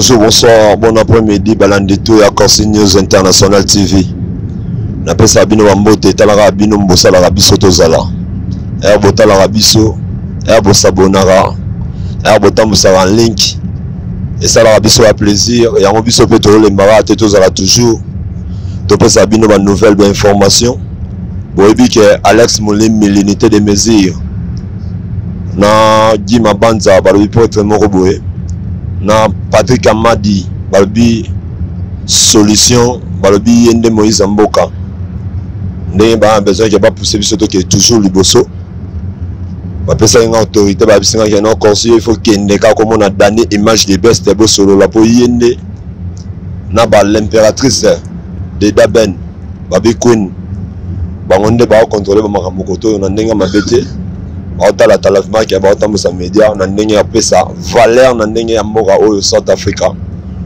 Bonjour, bonsoir, bon après-midi, Balandito et Corsi News International TV. N'appelle ça Bino Wambote, Talara Bino Mbosa la Rabiso Tozala. Bota la Rabiso, Bosa Bonara, Bota Moussara en link. Et ça la Rabiso a plaisir. Et en Rabiso Petro les Mara, Tozala toujours. Topé ça Bino ma nouvelle information. Boebi que Alex Moulim, l'unité des mesures. Na Dima Banza, Balobi pour être moroboué. Na Patrick Amadi, Balobi solution, Balobi Yende Moïse Mboka. Ndenge ba besoin que ba pousser biso to que toujours liboso. Ba pesa une autorité ba bisinga que non conseiller il faut que ndeka comme on a donné image de best bo solo la po Yende. Na ba l'impératrice de Daben, Babi Queen. Ba ngonde ba contrôler ba makambo to na ndenge mabete. La talafima qui a battu média, on a ça valeur na ndenge ya mboka au South Africa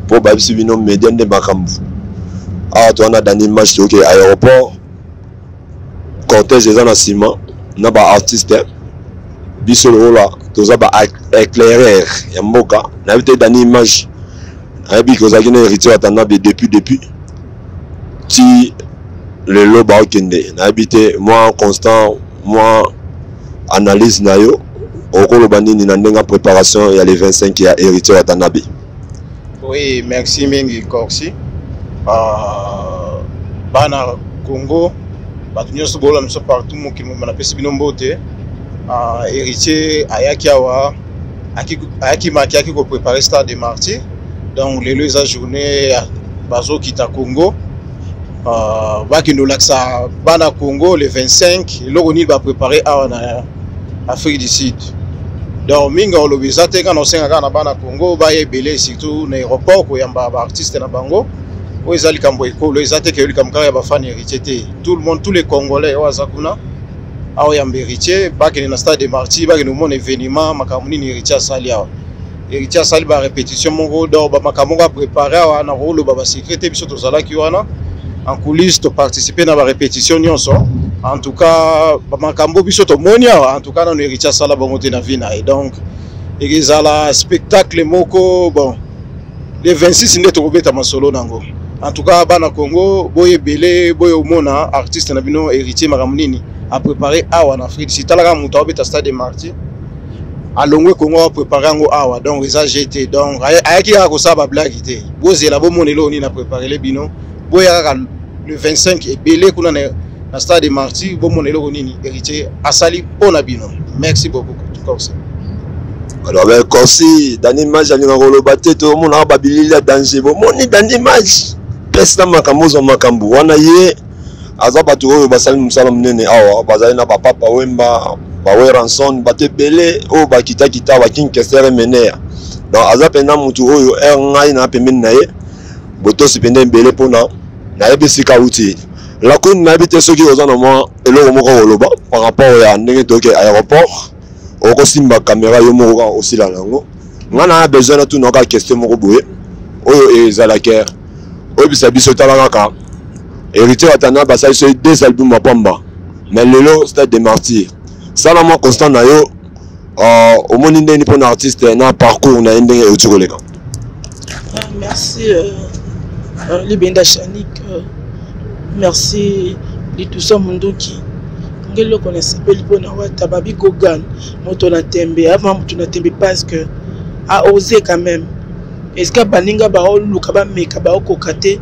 pour babisi bino média de makambu. Ah toi on a dans image to que aéroport cortège des ciment na ba artiste biso là toza ba éclaireur ya mboka na bité dans image abi ko za kine héritier atana depuis ti le loba okende na habité moi constant moi analyse nayo okolo banini na ndenga préparation ya les 25 ya héritier ya Tanabi. Oui, merci mingi Corsi. Bana Congo batunyo sobola nso partout mo kimo na pesi binombote. Héritier ayaki awa ayaki maki ko préparer stade de martyrs. Donc les deux journée bazo kita Congo. Bakino laksa bana Congo le 25 logoni va préparer awa na Afrique du Sud. Donc minga olobisa te kana osenga na bana Congo ba yebele surtout na aéroport ko yamba ba artiste na bango. O ezali kambo ekolo ezate ke likamka ya ba fan héritier te. Tout le monde tous les Congolais wazakuna awa yamba héritier ba ke na stade de martyrs ba ke no mon événement makamuni ni héritier sali awa. Héritier sali ba répétition mongo do ba makamoko a préparer awa na rolo ba secrétaire biso to zala ki wana. En coulisses de participer à la répétition en tout cas makambo biso to monia en tout cas dans héritier sala bongote na vina et donc ezala spectacle moko bon le 26 ndeto kobeta masolo nango en tout cas bana Congo boye belé boye omona artiste na bino héritier makamnini a préparé awa en Afrique si talaka muto obeta stade de martyrs alongwe Congo a préparé ngo awa donc eza jeté donc ayaki ko saba blague té bozela bo monelo ni na préparer les bino boya le 25 et belé kuna na stade de martyrs bo monelo nini héritier asali pona bino. Merci beaucoup Corsi. Alors ben Corsi dans image ali ngolo bateto mona babili la danger bo moni dans image pesa makambo makambu wana ye azabatu oyo basali musala munene awa bazali na papa wemba bawe ranson bate belé o bakita kita ba king kesere menea donc azapena mutu oyo ngai na pemeni na ye boto sipende belé pona na ebisika uti la kun na bité soki ozana moi eloko moko oloba par rapport ya ndenge toke aéroport oko simba caméra yo moko aussi la lango ngana a besoin na tout noka question moko boye oyo ezalaka oyo bisa biso talaka ka héritier atana basali so deux albums mapamba mais lelo stade de martyrs ça la moi constant na yo au moni ndeni pour un artiste na parcours na ndenge otukoleka. Merci Libenda Chanik, merci de tout ça Munduki. Ngelo qu'on s'appelle Bona Wata Babi Gogan, moto na tembe avant moto na tembe parce que a osé quand même. Est-ce que Baninga ba luka ba meka ba kokate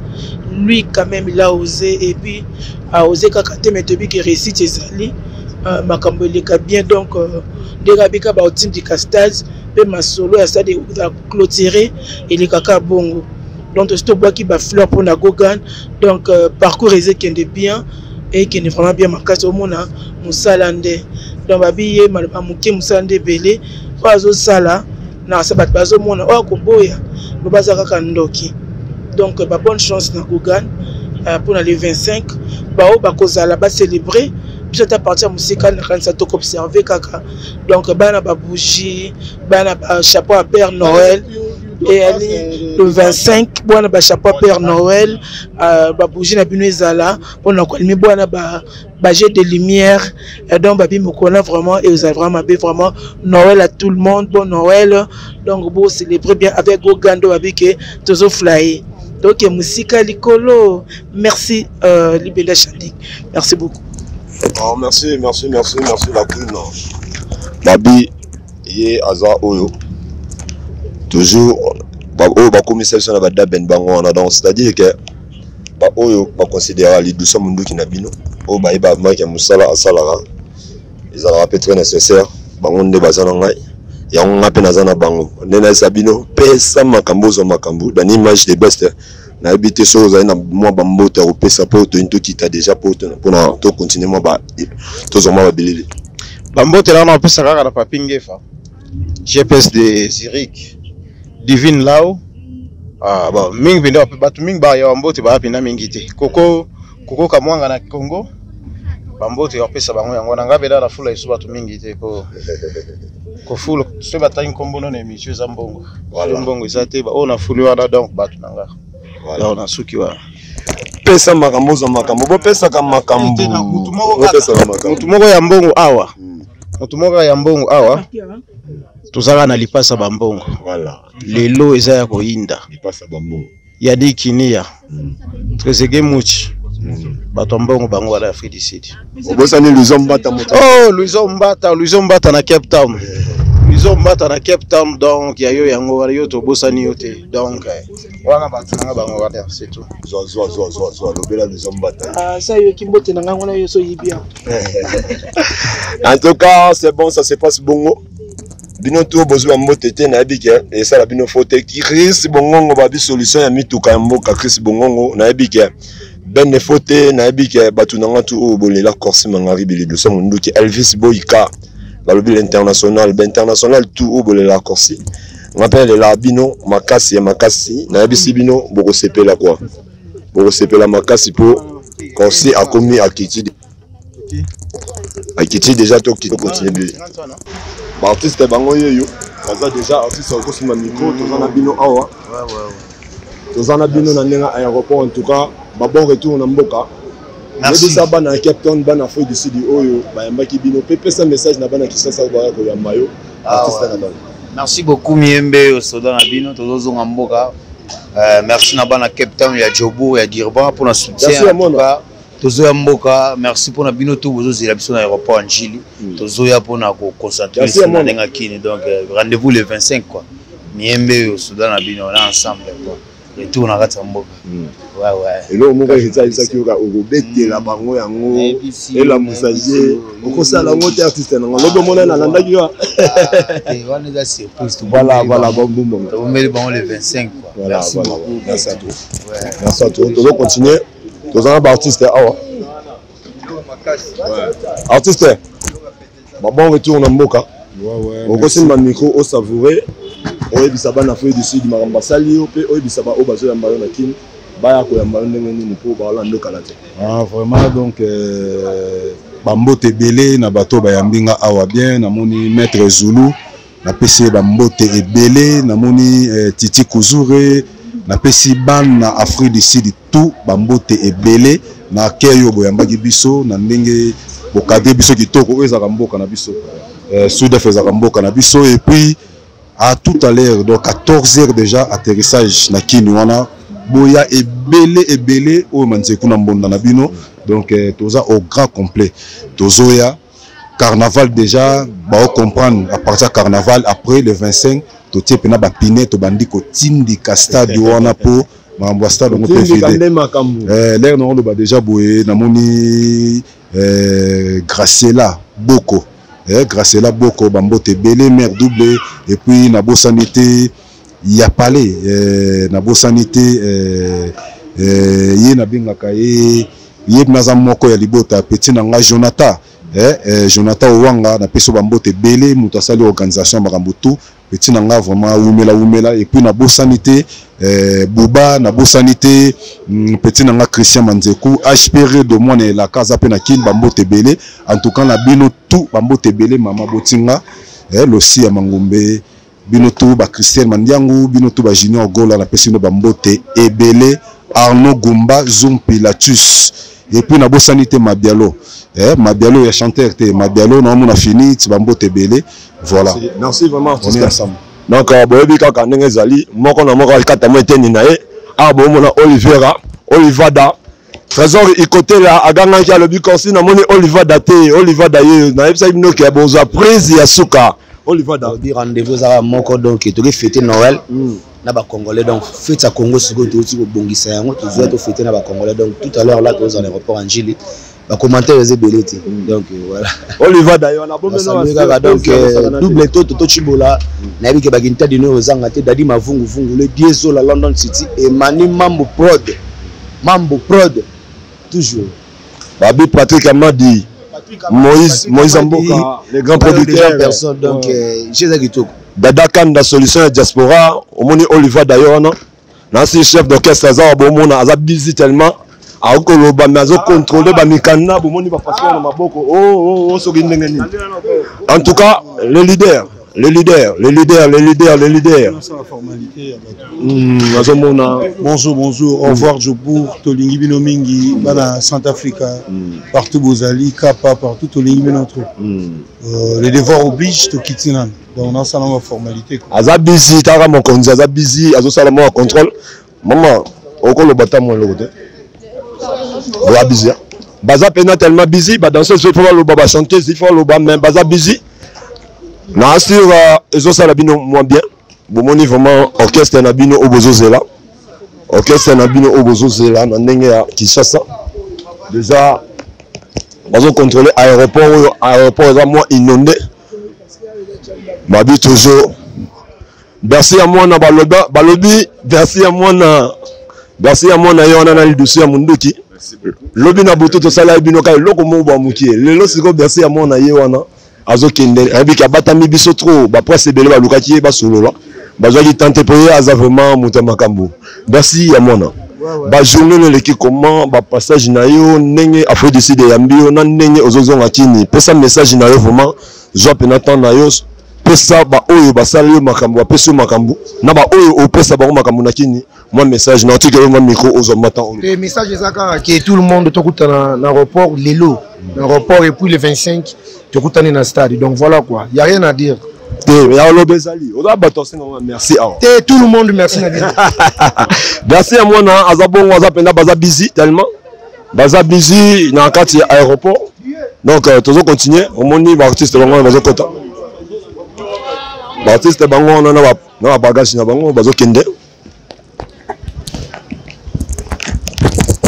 lui quand même il a osé et puis a osé kakate mais depuis que récite ezali makambo leka bien donc derabika ba team di Castals pe masolo ya stade de clôturer et les kaka bongo. Donc c'est tout bois qui va fleur pour la Gogan donc parcours qui est bien et qui est vraiment bien marqué au monde musalande donc babiyé malamuke musalande belé oazo sala na sabat bazo mona o koboya no bazaka kandoki donc bonne chance na Gogan pour les 25 bao bakozala ba célébrer puis à partir musique na kanisa to observer kaka donc bana ba bougie bana ba chapeau à Père Noël et allez le 25 boana ba chapeau Père Noël ba bougie na bino ezala pona ko mi boana ba jet de lumière et donc babi me connaît vraiment et vous avez vraiment bien vraiment Noël à tout le monde, bon Noël. Donc bon célébrer bien avec Gogando babi que tozo fly. Donc musique likolo. Merci Libenda Chandik. Merci beaucoup. Oh, merci la queen. Babi yé aza oyo. Toujours ba commissaire sur la daben bango na donc c'est-à-dire que ba oyo ba considérer les douceurs mundu qui na bino o ba iba ma ki musala asalara ils ont rappelé très nécessaire bango nde bazana ngai ya nga pe nazana bango ndena sabino pesa makambo zo makambo dans image de best na habité so za na moi ba mbote o pesa po to into kita déjà pour na to continuer moi ba to zo ma bilili ba mbote la na pesa kaka na papingefa GPS de Zurich Divine Lao bon mingi bindo batu mingi ba ya mbote ba pinda mingi te koko kamwanga na Congo bambote ya pesa bango yango na ngabe da fula isu batu mingi te ko fula se batangi kombo no na emission za mbongo mbongo izate ba ona fuli wana donc batu nanga voilà on a suki wa pesa makambo za makambo bo pesa kama makambo mutu moko ya mbongo awa mutu moko ya mbongo awa tozala na lipasa bambongo voilà lelo eza ya koinda lipasa bambongo ya dikinia trezege muchi bato mbongo bango wala Afrique du Sud obosani Luizombata moto oh Luizombata na Cape Town Luizombata na Cape Town donc ya yo yango wala yo to bosani yote donc wana bato nga bango wala c'est tout zo lobela Luizombata ça yo kimbote na ngana yo so yibia en tout cas c'est bon ça se passe bongo bino to bozwa mbotete na yebike et ça la bino faute qui Chris bongongo ba bi solution ya mituka mboka Chris bongongo na yebike ben faute na yebike batu nanga tu o bolela corsi mangari bili do somo nduki Elvis Boyka ba lobi l'international ben international tout o bolela corsi on appelle la bino makasi na yebisi bino boko sepela quoi boko sepela makasi po corsi a commis akiti déjà to qui continue artiste bango yeyo kaza déjà artiste au kosima micro tozana bino awa tozana bino na ndenga aéroport en tout cas ba bon retour na mboka merci ça bana Cape Town bana Afrique du Sud oyo ba yambaki bino pepe sa message na bana kisasa ba ko ya mayo artiste na bana merci beaucoup Miembe au soda na bino tozozonga mboka merci na bana Cape Town ya Jobo ya Dirba pour la soutien en tout cas tozoya mboka merci pour na bino tout bozozela biso na aéroport Njili tozoya pour na ko concentrer sur na ndenga kini donc rendez-vous le 25 quoi Miembe au Soudan na bino là ensemble quoi retour na kata mboka ouais et là mon gars ça qui oka obete la bango yango et la musaje okosala ngote artiste na lobo mona na landaki wa et on est assez surprise voilà bon on met le bango le 25 quoi merci beaucoup merci à toi merci à toi on continuer tous un artiste awa artiste bon retour na mboka on continue ma micro au savourer on ebisa bana Afrique du Sud maramba sali yo pe o ebisa ba o bazo ya mbayo na kini baya ko ya mbayo ndenge nini po ba lando kala te vraiment donc bambote belé na bato ba yambinga awa bien na moni maître Zulu na pesi bambote ebelé na moni Titi Kuzure na pesi ban na Afrique du Sud tout bambote ebelé na keyo boyambaki biso na ndenge bokade biso kitoko ezaka mboka na biso sud ezaka mboka na biso et puis à tout à l'heure donc 14h déjà atterrissage na kini wana boya ebelé o manzeku na mbonda na bino donc toza au grand complet tozoya carnaval déjà ba comprendre à partir carnaval après le 25 to tie pena ba pinet to bandi ko tindika stade wana po mambo stade ngo te l'air non ba déjà boye na moni Gracela Boko Gracela Boko bambote belé mère doublé et puis na bosanité il y a parlé na bosanité ye na bingaka ye naza moko ya libota petit na nga Jonathan Jonathan Owanga na peso bambote belé muto asali organisation makambo tout petit na nga vraiment umela et puis na bosanité Bouba na bosanité petit na nga Christian Manzeku HPR de moi la casa pe na kin bambote belé en tout cas na bino tout bambote belé mama botinga losi ya mangombe binoto ba Christian Mandiangu binoto ba Junior Gola na pesi no ba mbote ebele Arnaud Gumba Zoom Pilatus et puis na bosanité Mabialo Mabialo est chanteur te Mabialo na on a fini ti ba mbote ebele voilà merci vraiment on est ensemble donc boyebi kaka ndenge ezali moko na moko alikata mo eteni na ye abomona Olivada Trésor ikote la aganga ki alobi konsi na moni Olivada te Olivada ye na yebisa bino ke boza prise ya suka Olivada di rendez-vous à moko donc tu veux fêter Noël na ba congolais donc fête à Congo siko tu aussi bongisa yango tu veux fêter na ba congolais donc tout à l'heure là tu es en aéroport Angili ba commentaire les beleti donc voilà Olivada yo na bomeno donc double to chibola na yebi ke ba ginta dino ozanga te dadi mavungu vungu le dieso la London City et Mani Mambo Prod toujours Babi Patrick Amadi Moïse Amboka les grands producteurs personne donc chez Agitoko Dada Kanda solution ya diaspora omoni Olivada yo na nasi chef d'orchestre za bomona aza busy tellement akoloba mais azo contrôler ba mikanda bomoni ba passer na maboko so ndenge nini en tout cas les leaders bonjour au revoir Jobour Tolingi Binomingi bana Centrafrica partout Bozali Kapa partout Tolingi Binotro les devoirs obligent to Kitinan donc on a ça la formalité aza busy tara mon konzi aza busy azo sala mo contrôle maman okolo bata mo lokote wa busy baza pena tellement busy ba danser il faut le baba chanter il faut le baba même baza busy na sur ezo sala bino moins bien bomoni vraiment orchestre na bino obozozela na ndenge ya Kinshasa déjà bazo contrôler aéroport est moins inondé babi toujours merci à moi na balobi merci à moi na yo na lidusu ya munduki lobi na boto to sala bino ka loko mo ba mukie lelo siko merci à moi na ye wana azokende abika batami biso trop ba presse belé ba lukaki ba solola bazaki tenter pour aza vraiment mutama kambu merci ya mona ba journée leki comment ba passage na yo ndenge afro décider ya mbio na ndenge ozozonga kini pesa message na yo vraiment zo penatan na yo pesa ba oyo basali yo makambu ba pesa makambu na ba oyo opesa ba makambu na kini moi message na tikelo ma micro ozo matin le message ezaka que tout le monde tokutana na aéroport lelo l'aéroport et puis le 25 tokutana na stade donc voilà quoi il y a rien à dire ya lobezali oza batonse merci tout le monde merci na bien merci à moi na azabongo azapenda baza busy tellement baza busy na kati ya aéroport donc tozo continuer au moni ba artiste bango bazo kota ba artiste bango na bagage na bango bazo kende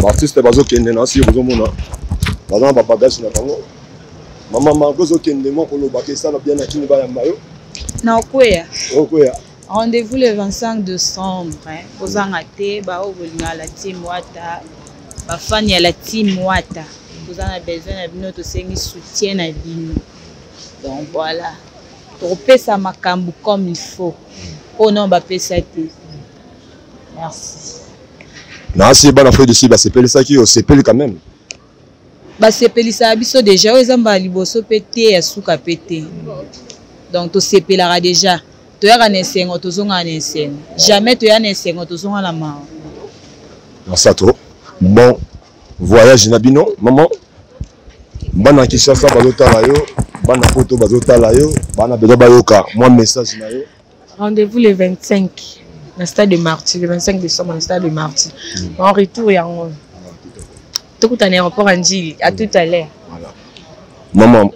ba artiste bazo kende na si bozo mona baza ba bagage na bango maman gozo kende mo ko loba ke ça bien na kini ba ya mayo na okwea Rendez-vous le 25 décembre. Aux Angate, la team Wata, la fan ya la team Wata. Vous en avez besoin de notre soutien à Bino. Donc voilà. Pour payer ça makambu comme il faut. Oh non, bah payer ça. Merci. Non, c'est bon affaire dessus, bah c'est peli ça qui c'est peli quand même. Bah c'est peli ça abiso déjà aux amba liboso pété ya suka pété. Donc to c'est pelara déjà. Tu as un enseignement, tu as un enseignement. Jamais tu as un enseignement, tu as un main. Non, ça trop. Bon voyage Nabino, maman. Bana Kinshasa bazota la yo, bana photo bazota la yo, bana bedo bayoka. Moi message na yo. Rendez-vous le 25 au stade de Marty, le 25 décembre au stade de Marty. En retour et en tout à l'aéroport Angie, à tout à l'heure. Maman.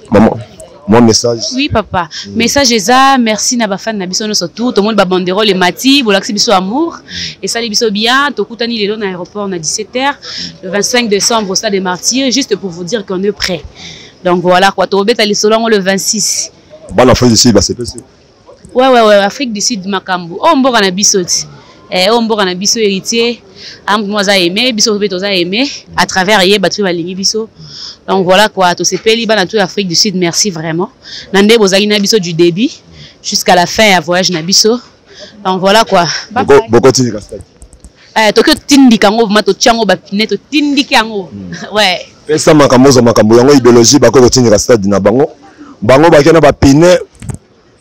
Mon message. Oui papa. Message ça, merci na ba fan na biso no surtout tout le monde ba banderole les mati, bolaxi biso amour et ça les biso bien, to kutani les dans l'aéroport on a 17h le 25 décembre au stade des Martyrs juste pour vous dire qu'on est prêt. Donc voilà quoi, to beta les solon le 26. Bon Afrique du Sud bah c'est possible. Ouais Afrique du Sud Makambu. Oh mboka na biso ti. On mboka na biso héritier. Am moi za aimé, biso beto za aimé à travers yé batu ba lingi biso. Donc voilà quoi, to sepeli bana tout Afrique du Sud, merci vraiment. Nande bozali na biso du début jusqu'à la fin à voyage na biso. Donc voilà quoi. Beaucoup tindi kastaki. Tokyo tindi kango mato tiango ba pineto tindi kango. Ouais. Pesa makambo yango idéologie bako tindi kastadi na bango. Bango bakena ba pine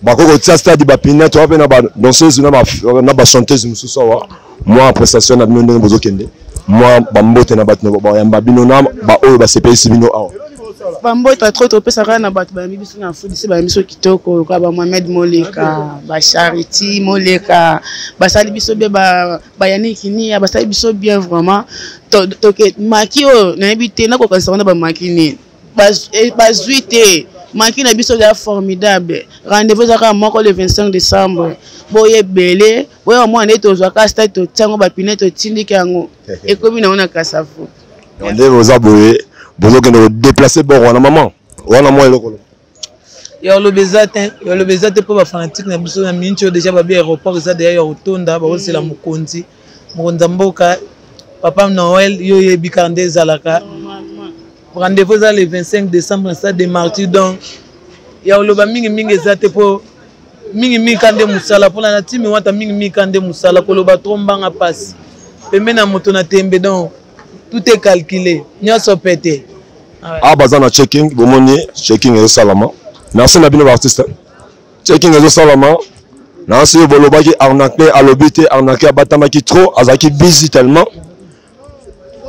bakoko tia stade bapine to na ba danseuse na ba chanteuse mususu wa moi prestation na bino ndenge bozokende moi bambote na bato ba yamba bino na ba oyo ba CPS bino awa bambote trop to pesa kana bato ba biso na foot ba biso kitoko ka ba Mohamed Moleka ba Charity Moleka ba sali biso be ba Yannick ni ba sali biso bien vraiment to ke maki o na ebité na ko concernant ba maki ni ba zuite maki na biso ya formidable rendez-vous zaka moko le 25 décembre boye belé boye mo ane to zwa ka stade to tsango ba pineto tindiki yango ekomi na ona kasafu ndé oza boye bozokende déplacer bon wana maman wana mo eloko yo lo bezate po ba fanatique na biso na mincho déjà ba bi aéroport za d'ailleurs otonda ba osela mukonzi mboka papa Noël yo yebika nde zalaka rendez-vous za le 25 décembre stade des Martyrs donc ya oloba mingi ezate po mingi kande musala pour la team wata mingi kande musala ko loba trombanga passe pembe na moto na tembe donc tout est calculé nyoso pété ah bazana checking bomoni checking ezo salama merci na bino artiste checking ezo salama na si boloba ki arnaqué alobité arnaqué abatamaki trop azaki busy tellement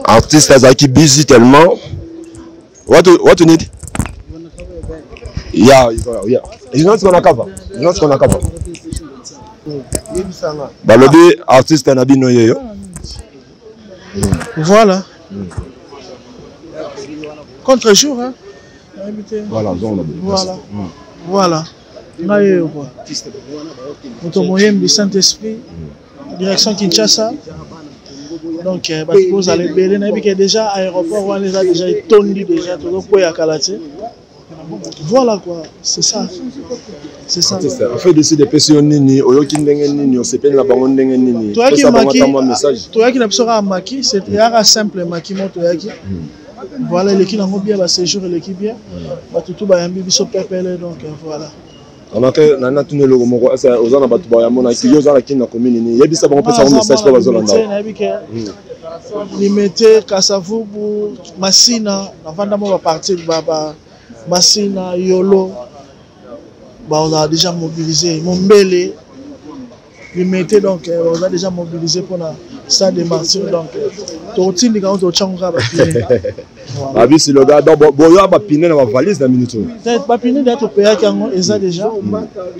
artiste azaki busy tellement what you need yeah it's not gonna cover balobi artiste na bino yeyo voilà contre-jour hein voilà nayo quoi moto moyembi Saint-Esprit direction Kinshasa donc vous allez belé na bika déjà aéroport on les a déjà tondi déjà tout ko ya kalate voilà quoi c'est ça on fait décider personne nini oyoki ndenge nini on sepeli na bango ndenge nini toi qui na biso ka maki c'était un simple maki moto yaki voilà l'équipe nango bien ba séjour l'équipe bien ba tutu ba yambi biso pepele donc voilà on a que nana tune logo moko asa ozana batu ba yamona ki yo zala kina commune ni yebisa bango pesa un message pour bazolanda limité Kasavubu Masina navanda mo ba partir ba Masina Yolo on a déjà mobilisé Mombele limité donc on a déjà mobilisé pour la stade des Martyrs donc totindi quand to changa ba abi si le gars boyo ba piné na ba valise na minute ba piné d'être payé kango eza déjà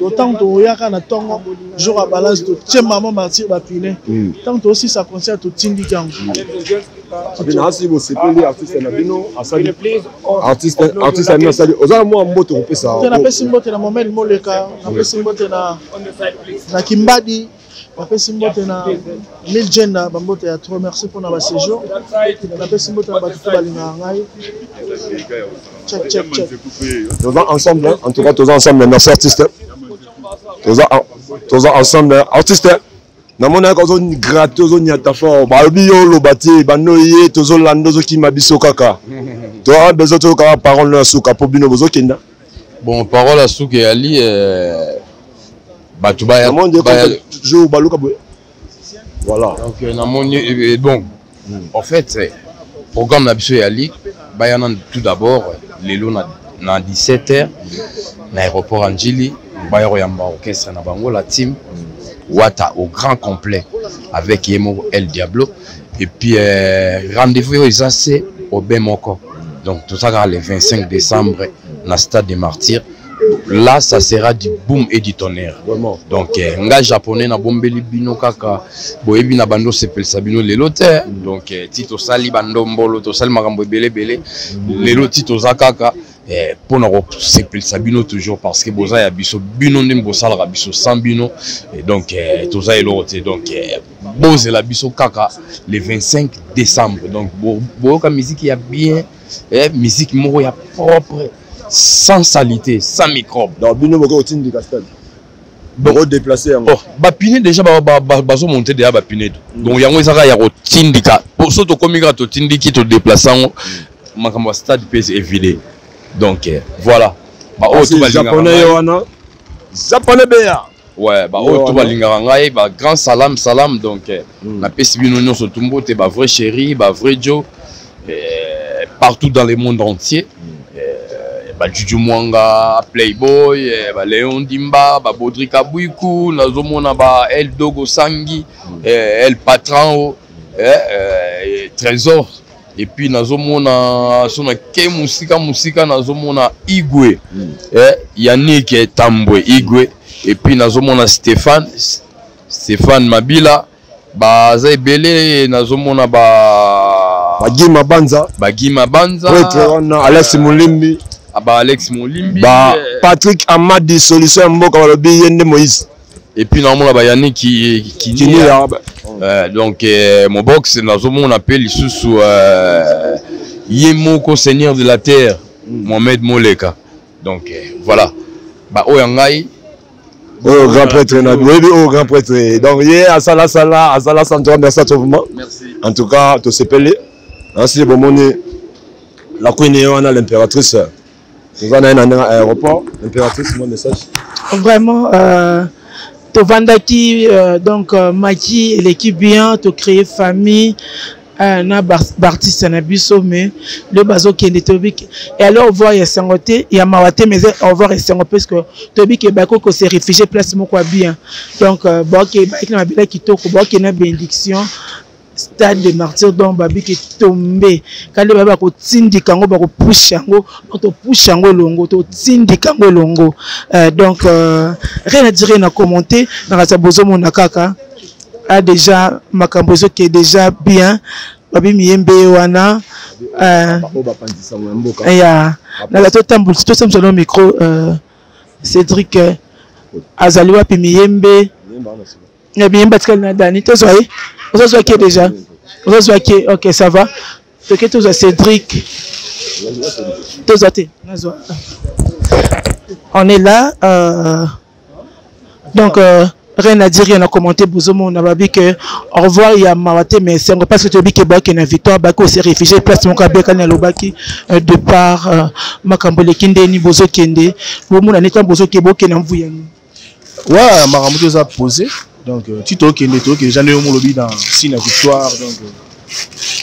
autant to yaka na tongo jour à balance to tie maman Martyr ba piné tant aussi ça concert to tindi kango abina asi bo sepeli artiste na bino asali artiste na sali ozala mo mboto ko pesa na pesi mbote na Mohamed Moleka na pesi mbote na Kimbadi on fait simbote na mille jenda bambote ya trop merci pour na séjour na fait simbote na batutu balinga ngai check tous ensemble en tout cas tous ensemble merci artiste tous ensemble artiste na mona ko zo gratter zo nyata fort ba bi yo lo bati bano ye to zo lando zo ki mabiso kaka to a besoin to ka parole na suka po bino bozo kenda bon parole à suka ali Batubaya voilà donc bon en fait programme Nabiso Yali Bayana tout d'abord les lots na 17h na aéroport Anjili Bayaro Yamba orchestre na bango la team Wata au grand complet avec Yemo El Diablo et puis rendez-vous aux AC au Bemoko donc tout ça le 25 décembre na stade des Martyrs. Là, ça sera du boom et du tonnerre. Donc, nga japonais na bombeli bino kaka boyebi na bando sepel sabino lelote. Donc, tito sali bando mbolo to sali makambo belé lelo tito zakaka pour na sepel sabino toujours parce que boza ya biso bino ndem bosala ka biso sans bino et donc toza elote donc boze la biso kaka le 25 décembre. Donc, boka musique ya bien musique moko ya propre sans salité, sans microbe. Donc, bino boko otindi castel. Boko déplacer en. Oh, ba piné déjà bazo monter déjà ba piné. Donc yango ezaka ya otindika. Pour soto komika to tindiki to déplaçant makambo stade PS est vidé. Donc voilà. Ba o to balinga. Japonais wana. Japonais beya. Ouais, ba o to balinga ngai ba grand salam donc na pesi bino nyonso tumbo te ba vrai chéri, ba vrai Joe partout dans le monde entier. Juju Mwanga, Playboy, Léon Dimba, Baudri Kabouikou, Nazomona, El Dogo Sangi, El Patran, Trésor. Et puis Nazomona, Sona Ke Musika, Nazomona Igwe, Yannick Tambwe, Igwe. Et puis Nazomona Stéphane Mabila, Baza Ebele, Nazomona Bagima Banza, Alex Moulimbi, Alex Moulimbi, Patrick Amadi, Solution Mboka Walobi, Yende Moïse. Et puis Nazomona Yannick qui donc mon box, Nazomona appelle sous Yemoko Seigneur de la Terre, Mohamed Moleka. Donc voilà. Oyangai. Oh, grand prêtre, grand prêtre. Donc, Asala Santora, merci à tout le monde. Merci. En tout cas, tout s'est pelé. Merci, la queen est l'impératrice. Nous avons un aéroport. L'impératrice, mon message. Vraiment, tu Vandaki, donc, Maki et l'équipe bien, tu créé famille. Na Bartiste na biso mais le bazo qui est tobik et alors on voit il y a sangoté il y a mawate mais on voit sangoté parce que tobik et bako ko se réfugié place moko bien donc bako na bila kitoko bako na bénédiction stade de martyr donc babi qui tombé quand le baba ko tindi kango bako push yango to push yango longo to tindi kango longo donc rien à dire na commenter na sa bozo mona kaka a déjà Makambozo qui est déjà bien babi miyembe wana ya na la totambu to sommes sur le micro Cédric azaliwa pi miyembe ya miyembe tkal na dani to soyez qui est déjà qui OK ça va to que to Cédric to zote on est là donc rien à dire, rien à commenter. Bouzomo, on a dit que au revoir, il y a Mawate, mais c'est parce que tu as dit que Baki est victoire, Baki s'est réfugié, place mon cabé, quand il y a l'Obaki, de part, Makambole Kinde, ni Bozo Kende, Boumou, on est un Bozo Kebo, qui est en Vouyani. Ouais, Maramoutou a posé, donc, Tito Kende, qui j'en ai eu mon lobby dans Sina Victoire, donc,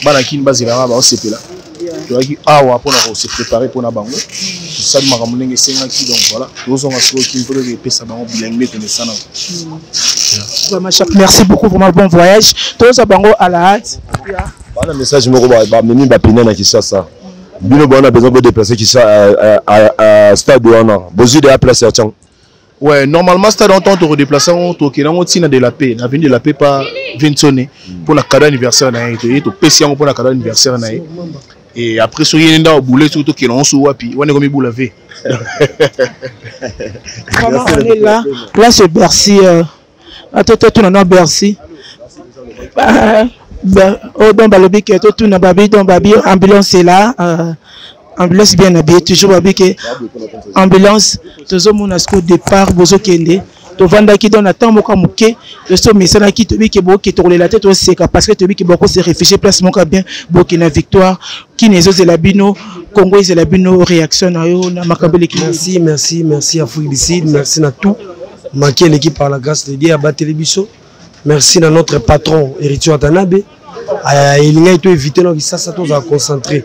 Banakin Bazila, on s'est fait là. Tu vois, pour se préparer pour la bango. Ça, donc voilà. Merci beaucoup pour mon bon voyage. Tous à bango à la hâte. Un message, Mimi Bapina na Kishasa. Bino on a besoin de déplacer Kishasa à stade de Wana. Besoin de la place à Tchang. Ouais, normalement, stade en temps de redéplacer, on a de la paix. On a venu de la paix par Vincone pour la cadeau anniversaire. On a été pour la cadeau anniversaire. Et après, si on a un boulet, surtout qu'il y a un sous-wapi, on a comme un boulet. Vraiment, on est là. Là, c'est Bercy. Attends, tout le monde Bercy. Oh, dans Balobi, tout le monde ambulance est là. Ambulance bien habillée, toujours habillée. Ambulance, toujours mon asco départ, Bozo Kende. Tu vends qui donne un temps, mon camouquet. Le sommet, c'est là qui te dit que tu tournes la tête au sec parce que tu dis que beaucoup se réfugiés, place mon bien, Burkina Victoire, qui n'est pas la bino, Congo est la bino, réaction à eux, na Makabele. Merci à Fouidicide, merci à tout. Manqué l'équipe par la grâce de Dieu à battre les bisous. Merci à notre patron, Héritier Watanabe. Il a été évité, donc ça nous a concentré.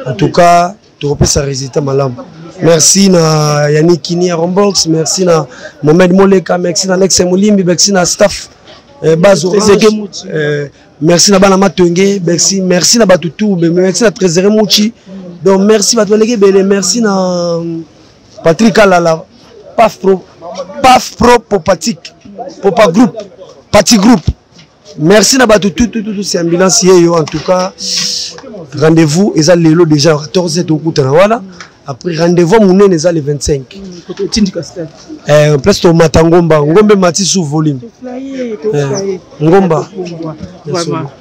En tout cas, tu repères sa résultat malam. Merci à Yannick Kini à Rombox, merci à Mohamed Moleka, merci à Alex Moulimbi, merci à staff Bazo, merci à Banama Tunge, merci à Batoutou, merci à Trésor Mouchi. Donc merci à Batoué Bele, merci à Patrick Alala, PAF Pro Popatique, Popa Group, Pati Group. Merci à Batoutou, c'est ambulancier en tout cas. Rendez-vous, ils ont l'élo déjà 14h au Koutana, voilà. Après rendez-vous mon nez les 25. Place au Matangomba, Ngombe Mati sous volume. Ngomba.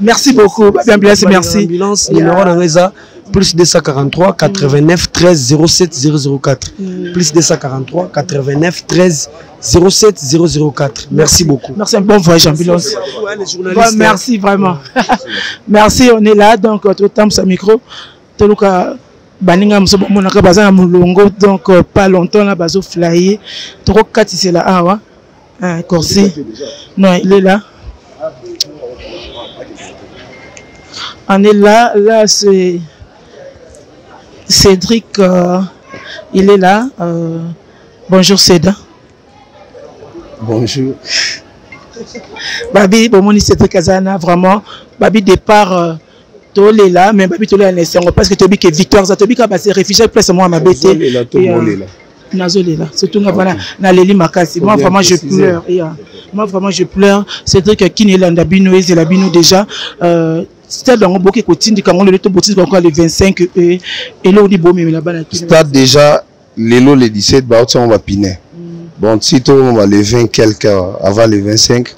Merci beaucoup. Merci. Ambulance numéro d'Angeza plus 243 89 13 07 004. Plus 243 89 13 07 004. Merci beaucoup. Merci, un bon voyage ambulance. Merci vraiment. Merci, on est là donc tout le temps sur micro. Baninga msobo monaka baza na mulongo donc pas longtemps là bazo flyer trop katisi la awa Corsi non il est là on est là c'est Cédric il est là. Bonjour Seda. Bonjour. Babi, bon, Cédric Kazana, vraiment. Babi, départ, tu es là, mais Babi, tu es là, parce que tu as dit que Victoire, tu as dit que tu es réfugié, place moi à ma bête. Surtout na Leli Makasi. Moi vraiment je pleure. Moi vraiment je pleure. Cédric qui est là Ndabino et Zelabino déjà. Stade dans beaucoup continue quand on le boutique encore le 25 et là on dit bon mais là-bas stade déjà le 17 bah on va piner. Bon si tout on va le 20 quelques avant le 25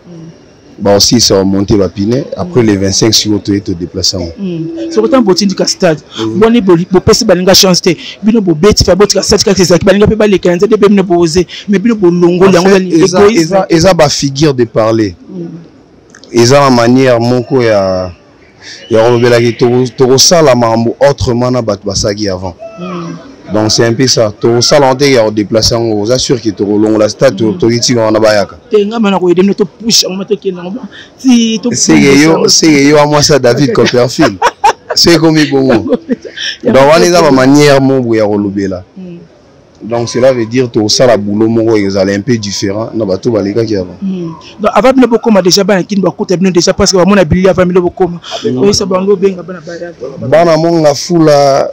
bah aussi ça va monter va piner après le 25 si on te déplacement. C'est autant boutique du stade. Bon ni bo pesi balinga chance te bino bo beti fa boutique stade ka c'est balinga pe ba le 15 de bino bo oser mais bino bo longo yango égoïsme. Eza ba figure de parler. Eza la manière moko ya relobela ki to sala mambo autrement na bat basaki avant. Donc c'est un peu ça. To sala on te ya déplacer on vous assure que to longo la stade to riti on na bayaka. Tenga mana ko edem to push on to kena si to c'est yo à moi ça David Copperfield. C'est comme bon. Donc on est dans la manière mon ya relobela. Donc cela veut dire que ça la boulot mon ils allaient un peu différent na bato ba les gars qui avant. Donc avant le bokoma déjà ba kin ba côté déjà parce que mon abili avant le bokoma. Oui ça bango benga bana ba. Bana mon la foula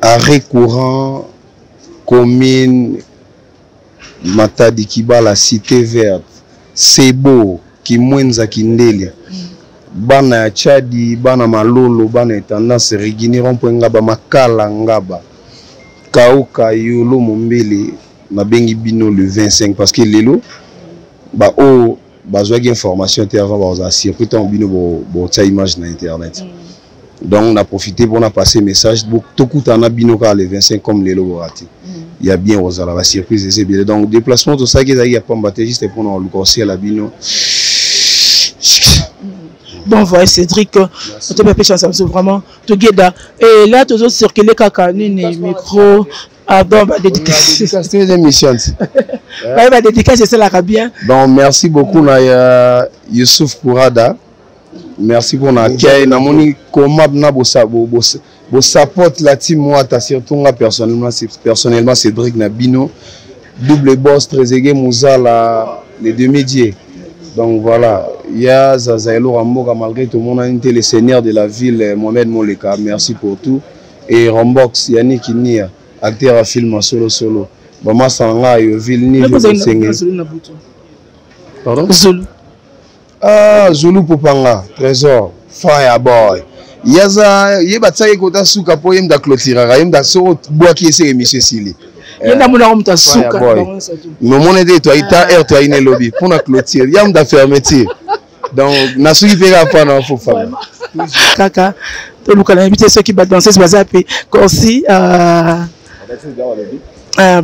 arrêt courant commune Matadi Kibala cité verte Sebo Kimwenza Kindele. Bana Chadi bana Malolo bana tendance régulièrement pour ngaba makala ngaba. Kauka yolo mombele na bengi bino le 25 parce que lelo ba o bazwa gi information te avant ba za circuit en bino bo ta image na internet. Donc on a profité pour na passer message tout kuta na bino ka le 25 comme lelo borati. Il y a bien aux la surprise c'est bien donc déplacement tout ça qui a pas battre juste pour nous le conseil la bino. Bon voilà Cédric, on te fait chance vraiment tout guéda et là toujours circuler kaka ni micro avant ba dédicace émission. Ouais ba dédicace c'est là bien. Donc merci beaucoup na Youssouf Kourada. Merci pour l'accueil na moni komab na bo support la team moi ta surtout moi personnellement Cédric Nabino double boss Trezeguet Mouzala les demi-dieux. Donc voilà, il y a Zazaelo Ramboka malgré tout le monde a été le seigneur de la ville Mohamed Moleka, merci pour tout. Et Rambox Yannick Inia, acteur à film solo. Maman Sanga et ville ni pardon Zulu. Ah Zulu Popanga, trésor, Fireboy. Yaza yeba kota suka po yem da clôturera yem da so bois qui essaie monsieur Sili. Yenda mona ko mta suka. Mais mon aide toi ita air toi ine lobby pour na clôture yam da fermeture. Donc na suki pega pa na fo fa. Kaka to luka na invité ceux qui battent danser ce bazar pe aussi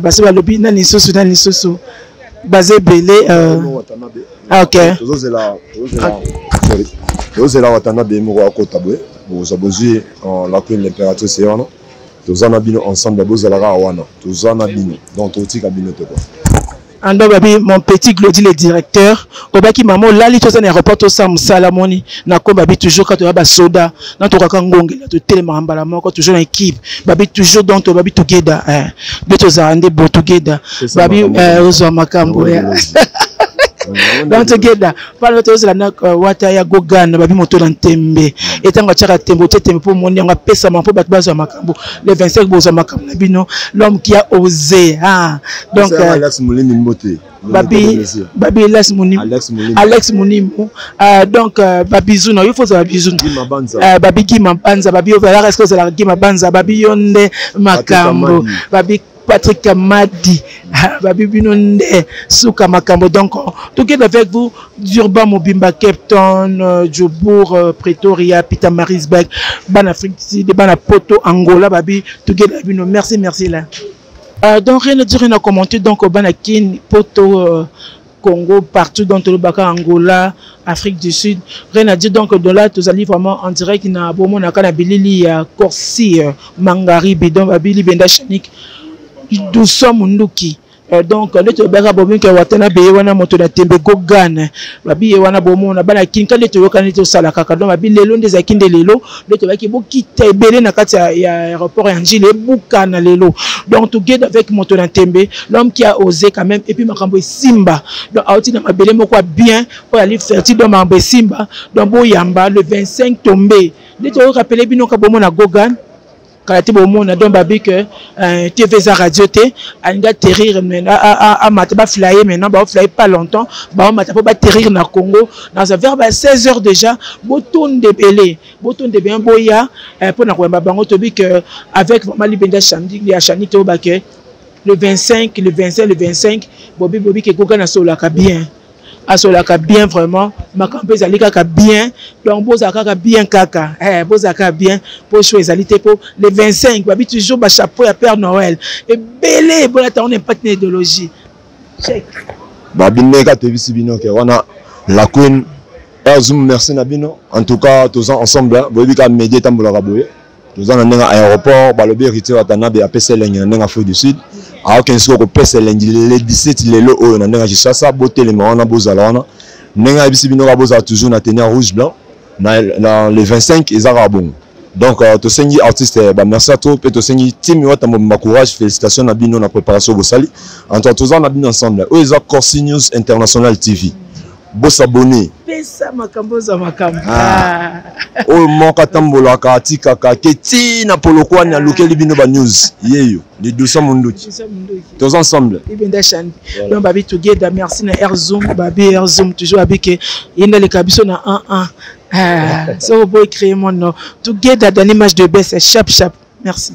basi ba lobby na ni soso basé belé OK. Tozela watana bemuro akotabwe bozabozi en la queen l'impératrice yana tozana bino ensemble bozala wana tozana bino donc totika bino te quoi. Ando babi mon petit Glody le directeur obaki maman lali tozana aéroport to sam salamoni na ko babi toujours quand to ba soda na to kaka ngongela to telema mbala moko toujours en équipe babi toujours donc to babi together de tozana nde bo together babi ozo makambo dans together parle to zela na wata ya gogana babi moto na tembe etanga chaka tembo tembe pour moni nga pesa mampo bat bazo makambo le 25 bozo makambo na bino l'homme qui a osé donc Alex Moulini Mbote babi Alex Mounimu donc babi Zuno il faut ça babi Zuno babi Gima Banza babi overa est-ce que c'est la Gima Banza babi Yonde makambo babi Patrick Kamadi, Babi Binonde, Souka Makambo. Donc, tout est avec vous, Durban Mobimba, Captain, Djobour, Pretoria, Peter Marisberg, Ban Afrique, Ban Poto, Angola, Babi, tout est avec nous. Merci là. Donc, rien ne dire, rien à commenter. Donc, Banakin, Poto, Congo, partout dans le Baka, Angola, Afrique du Sud. Rien à dire. Donc, de là, tous allez vraiment en direct. Il y a un bon moment, il y a Bilili, Corsi, Mangari, Bidon, Babili, Benda Chanik. Doucement Munduki donc leto baka bomi ke watana be wana moto na tembe gogan babi wana bomo na bana kinka leto yoka leto sala kaka donc babi lelo ndeza kinde lelo leto baki bokita ebele na kati ya aéroport ya Njili buka na lelo donc together avec moto na tembe l'homme qui a osé quand même et puis makambo simba donc auti na mabele moko bien pour aller fertile dans makambo simba donc boyamba le 25 tombé leto rappeler bino ka bomo na gogan Kalati bomona donc babi que TV za radio te anga terrir maintenant a mataba flyer maintenant ba flyer pas longtemps ba mataba ba terrir na Congo dans vers 16 h déjà boton de belé boton de bien boya pour na kwamba bango to bi que avec vraiment libenda chandi ya chani to ba que le 25 le 25 le 25 bobi que goga na solaka bien asolaka bien vraiment makambo ezali kaka bien donc bozaka bien kaka bozaka bien pour choisir pour le 25 babi toujours ba chapeau ya Père Noël et belé bon attends on impact idéologie check babi neka te bisi bino ke wana la queen Zoom merci na bino en tout cas tous ensemble bobi ka médier tambola boye tous en na aéroport balobi héritier watanabe apesa lenga na Afrique du Sud a aucun sou ko pesa lengi le 17 lelo o na nga jisa boté le wana bozala wana nenga bisi bino ka bozala toujours na tenir rouge blanc dans les 25 ezara bon donc to sengi artiste ba merci à toi pe to sengi team wata mo courage félicitations na bino na préparation bosali en tout tous en bino ensemble o eza Corsi News International TV bo s'abonner pesa makambo za makambo o moka tambola ka tika ka keti na polokwa na lokeli bino ba news yeyo les 200 munduki tous ensemble ibenda chan donc babi together merci na Zoom babi Zoom toujours abike yenda le kabiso na 1 so boy créer mon nom together dans l'image de baisse sharp merci.